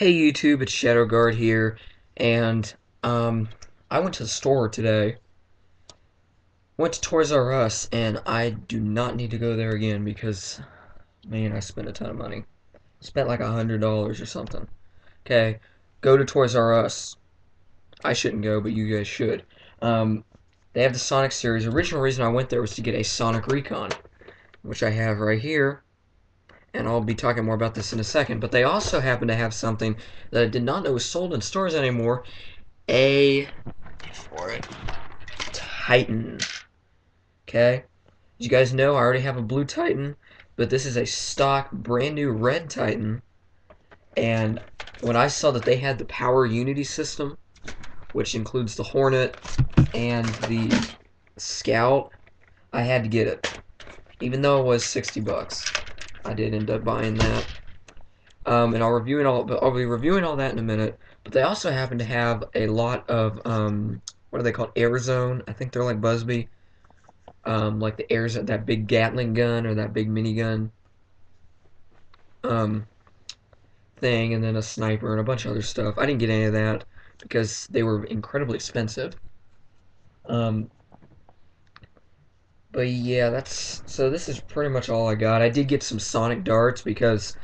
Hey YouTube, it's ShadowGuard here, and um, I went to the store today. Went to Toys R Us, and I do not need to go there again because, man, I spent a ton of money. Spent like $100 or something. Okay, go to Toys R Us. I shouldn't go, but you guys should. Um, they have the Sonic series. The original reason I went there was to get a Sonic Recon, which I have right here, and I'll be talking more about this in a second. But they also happen to have something that I did not know was sold in stores anymore. A for it. Titan. Okay? As you guys know, I already have a blue Titan, but this is a stock, brand new red Titan. And when I saw that they had the Power Unity system, which includes the Hornet and the Scout, I had to get it. Even though it was 60 bucks. I did end up buying that. And I'll be reviewing all that in a minute. But they also happen to have a lot of what are they called? Airzone. I think they're like Busby. Like the Airzone, that big Gatling gun or that big minigun um, thing, and then a sniper and a bunch of other stuff. I didn't get any of that because they were incredibly expensive. Um, but yeah, this is pretty much all I got. I did get some Sonic darts because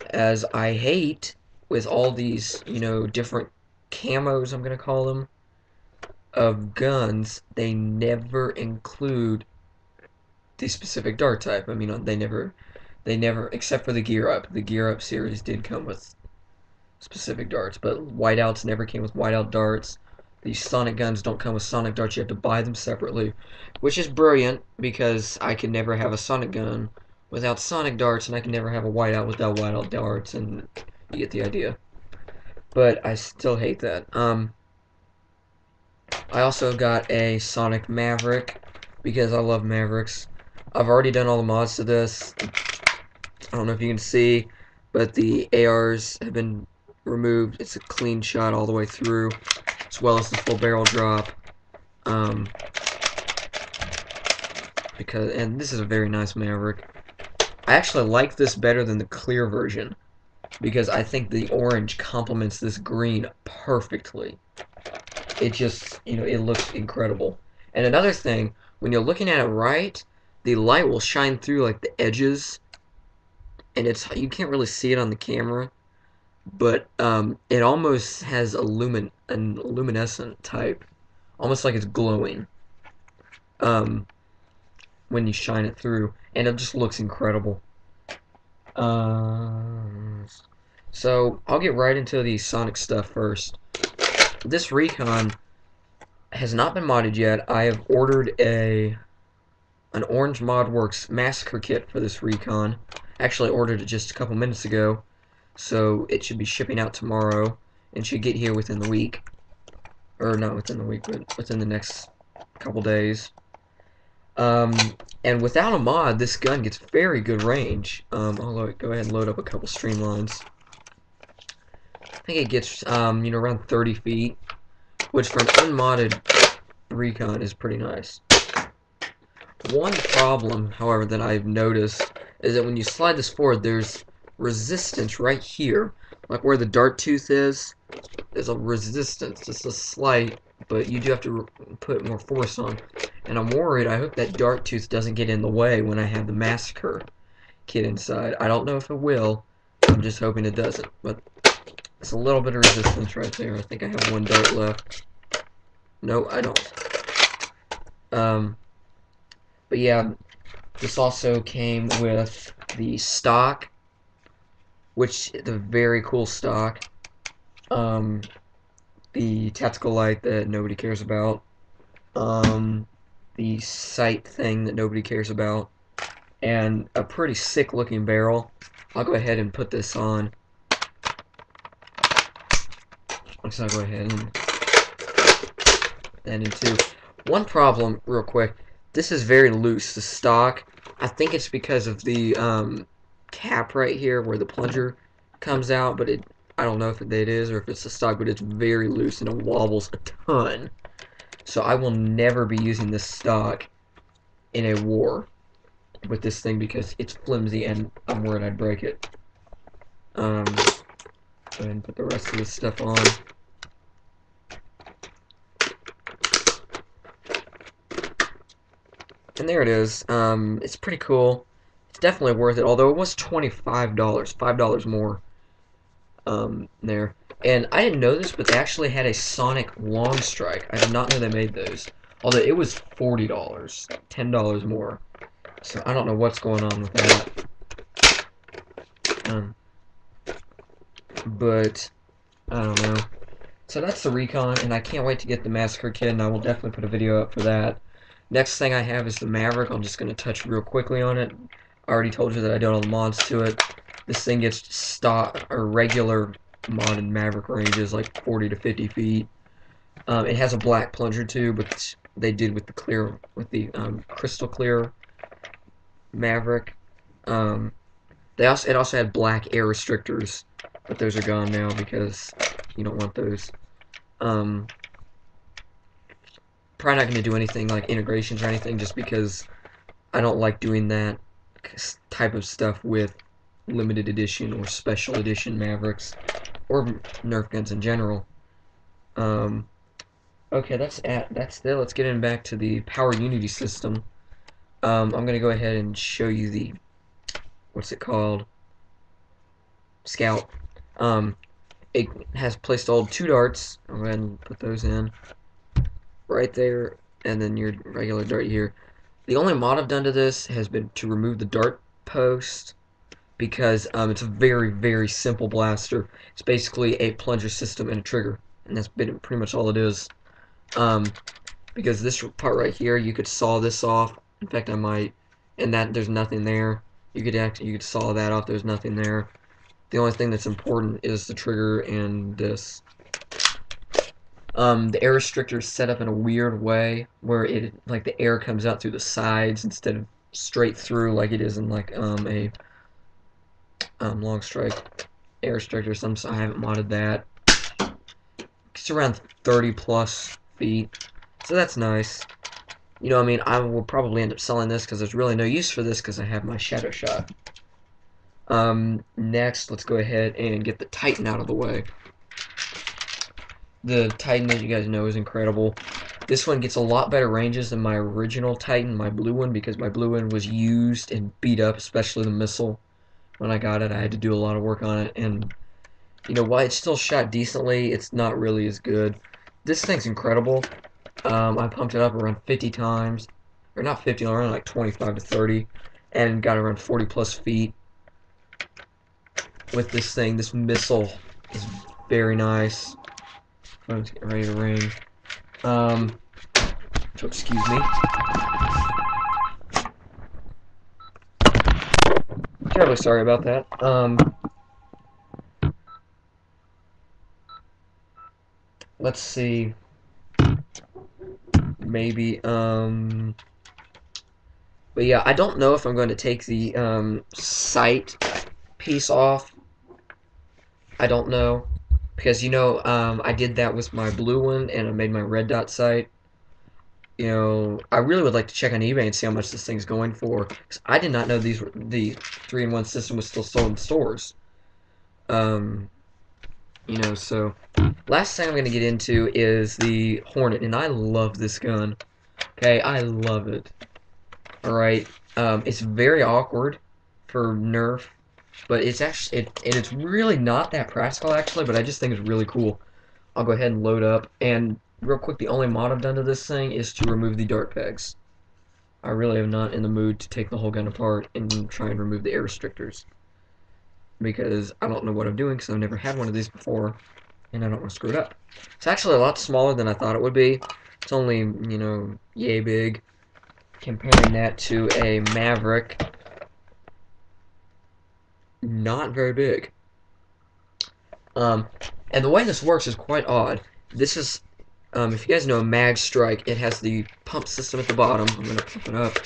as I hate with all these, different camos, I'm gonna call them, of guns, they never include the specific dart type. I mean, they never, except for the Gear Up. The Gear Up series did come with specific darts, but whiteouts never came with whiteout darts. These Sonic guns don't come with Sonic darts. You have to buy them separately, which is brilliant because I can never have a Sonic gun without Sonic darts, and I can never have a whiteout without whiteout darts, and you get the idea. But I still hate that. I also got a Sonic Maverick because I love Mavericks. I've already done all the mods to this. I don't know if you can see, but the ARs have been removed. It's a clean shot all the way through, as well as the full barrel drop. Um, and this is a very nice Maverick. I actually like this better than the clear version because I think the orange complements this green perfectly. It just, it looks incredible. And another thing, when you're looking at it right, the light will shine through like the edges, and you can't really see it on the camera, but it almost has an luminescent type, almost like it's glowing um, when you shine it through, and it just looks incredible. Um, so I'll get right into the Sonic stuff first. This Recon has not been modded yet. I have ordered an Orange ModWorks Massacre kit for this Recon. Actually ordered it just a couple minutes ago, so it should be shipping out tomorrow and should get here within the week. Or not within the week, but within the next couple days. Um, and without a mod, this gun gets very good range. I'll go ahead and load up a couple streamlines. I think it gets, around 30 feet, which for an unmodded Recon is pretty nice. One problem, however, that I've noticed is that when you slide this forward, there's resistance right here, like where the dart tooth is. There's a resistance, just a slight, but you do have to put more force on. And I'm worried, I hope that dart tooth doesn't get in the way when I have the Massacre kit inside. I don't know if it will, I'm just hoping it doesn't, but it's a little bit of resistance right there. I think I have one dart left. No, I don't. But yeah, this also came with the stock, which is a very cool stock. The tactical light that nobody cares about. The sight thing that nobody cares about. And a pretty sick looking barrel. I'll go ahead and put this on. I'll go ahead and put that in too. One problem, real quick. This is very loose, the stock. I think it's because of the cap right here where the plunger comes out, but I don't know if it is or if it's the stock, but it's very loose and it wobbles a ton. So I will never be using this stock in a war with this thing because it's flimsy and I'm worried I'd break it. go ahead and put the rest of this stuff on. And there it is. It's pretty cool. It's definitely worth it, although it was $25, $5 more there. And I didn't know this, but they actually had a Sonic Long Strike. I did not know they made those. Although it was $40, $10 more. So I don't know what's going on with that. But I don't know. So that's the Recon, and I can't wait to get the Massacre Kit, and I will definitely put a video up for that. Next thing I have is the Maverick. I'm just going to touch real quickly on it. I already told you that I did all the mods to it. This thing gets stock or regular modded Maverick ranges, like 40 to 50 feet. It has a black plunger tube, which they did with the crystal clear Maverick. It also had black air restrictors, but those are gone now because you don't want those. Probably not going to do anything like integrations or anything, just because I don't like doing that type of stuff with limited edition or special edition Mavericks or Nerf guns in general. Okay, that's it. Let's get in back to the Power Unity system. I'm gonna go ahead and show you the what's it called? Scout. It has placed all 2 darts. I'll go ahead and put those in right there, and then your regular dart here. The only mod I've done to this has been to remove the dart post, because it's a very, very simple blaster. It's basically a plunger system and a trigger, and that's been pretty much all it is. Because this part right here, you could saw this off. In fact, I might, and that there's nothing there. You could saw that off. There's nothing there. The only thing that's important is the trigger and this. The air restrictor is set up in a weird way where the air comes out through the sides instead of straight through like it is in like a long strike air restrictor. I haven't modded that. It's around 30 plus feet, so that's nice. You know, I mean, I will probably end up selling this because there's really no use for this because I have my Shadow Shot. Next, let's go ahead and get the Titan out of the way. The Titan, as you guys know, is incredible. This one gets a lot better ranges than my original Titan, my blue one, because my blue one was used and beat up, especially the missile. When I got it, I had to do a lot of work on it, and you know, while it still shot decently, it's not really as good. This thing's incredible. I pumped it up around 50 times, or not 50, around like 25 to 30, and got around 40 plus feet with this thing. This missile is very nice. Let's get ready to range. So excuse me. Terribly sorry about that. Let's see. Maybe, but yeah, I don't know if I'm going to take the, sight piece off. I don't know. Because, you know, I did that with my blue one, and I made my red dot sight. You know, I really would like to check on eBay and see how much this thing's going for. Because I did not know the 3-in-1 system was still sold in stores. You know, so last thing I'm going to get into is the Hornet, and I love this gun. Okay, I love it. Alright, it's very awkward for Nerf, but it's actually, it's really not that practical, actually, but I just think it's really cool. I'll go ahead and load up, and real quick, the only mod I've done to this thing is to remove the dart pegs. I really am not in the mood to take the whole gun apart and try and remove the air restrictors, because I don't know what I'm doing, because I've never had one of these before, and I don't want to screw it up. It's actually a lot smaller than I thought it would be. It's only, you know, yay big. Comparing that to a Maverick, not very big. And the way this works is quite odd. This is, if you guys know a Mag Strike, it has the pump system at the bottom. I'm going to pump it up.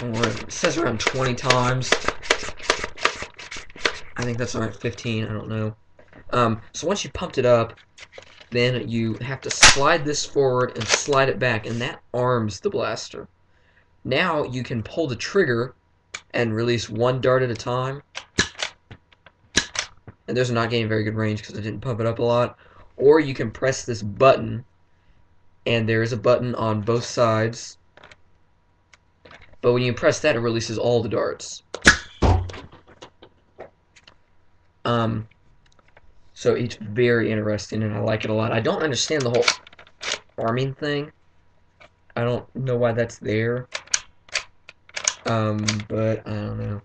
It says around 20 times. I think that's around 15, I don't know. So once you pumped it up, then you have to slide this forward and slide it back, and that arms the blaster. Now you can pull the trigger and release one dart at a time. and those are not getting very good range because I didn't pump it up a lot. Or you can press this button, and there is a button on both sides. But when you press that, it releases all the darts. Um, so it's very interesting, and I like it a lot. I don't understand the whole arming thing. I don't know why that's there. But I don't know.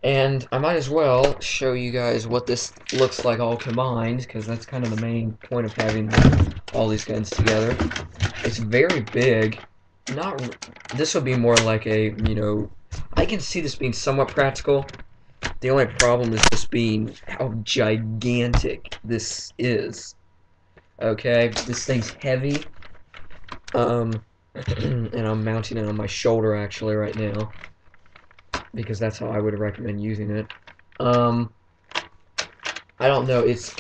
And I might as well show you guys what this looks like all combined, because that's kind of the main point of having all these guns together. It's very big. Not. This would be more like a, I can see this being somewhat practical. The only problem is just being how gigantic this is. Okay, this thing's heavy. And I'm mounting it on my shoulder actually right now, because that's how I would recommend using it. I don't know. It's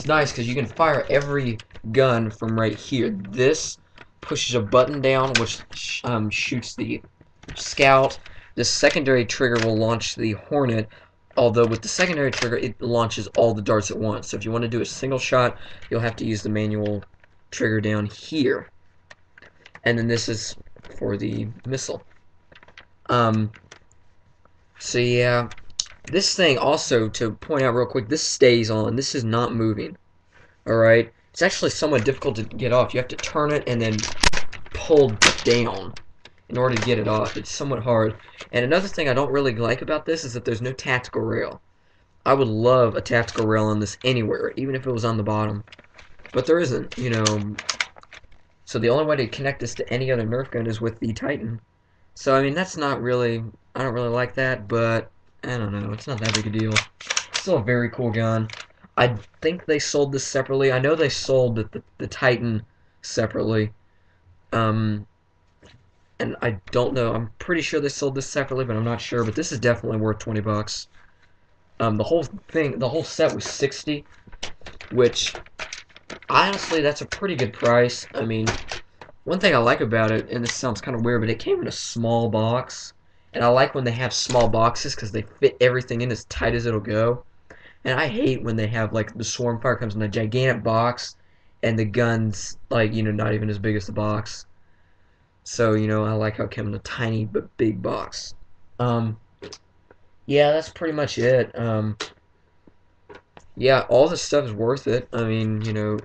nice because you can fire every gun from right here. This pushes a button down, which shoots the scout. The secondary trigger will launch the Hornet, although with the secondary trigger, it launches all the darts at once. So if you want to do a single shot, you'll have to use the manual trigger down here. And then this is for the missile. So yeah, this thing also, to point out real quick, this stays on. This is not moving. Alright? It's actually somewhat difficult to get off. You have to turn it and then pull down in order to get it off. It's somewhat hard. And another thing I don't really like about this is that there's no tactical rail. I would love a tactical rail on this anywhere, even if it was on the bottom. But there isn't, So the only way to connect this to any other Nerf gun is with the Titan. So, I mean, that's not really, I don't really like that, but I don't know, it's not that big a deal. Still a very cool gun. I think they sold this separately. I know they sold the Titan separately. And I don't know, I'm pretty sure they sold this separately, but I'm not sure. But this is definitely worth 20 bucks. The whole set was 60, which, honestly, that's a pretty good price. I mean, one thing I like about it, and this sounds kind of weird, but it came in a small box. And I like when they have small boxes because they fit everything in as tight as it'll go. And I hate when they have, like, the Swarm Fire comes in a gigantic box and the gun's, like, not even as big as the box. So, I like how it came in a tiny but big box. Yeah, that's pretty much it. Yeah, all this stuff is worth it. I mean,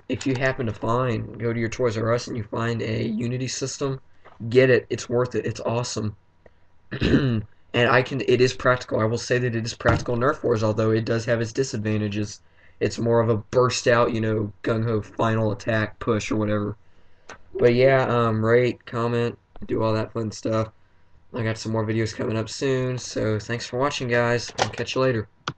if you happen to go to your Toys R Us and you find a Unity system, get it. It's worth it. It's awesome. And it is practical. I will say that it is practical Nerf Wars, although it does have its disadvantages. It's more of a burst out, gung-ho final attack push or whatever. But yeah, rate, comment, do all that fun stuff. I got some more videos coming up soon, so thanks for watching, guys. I'll catch you later.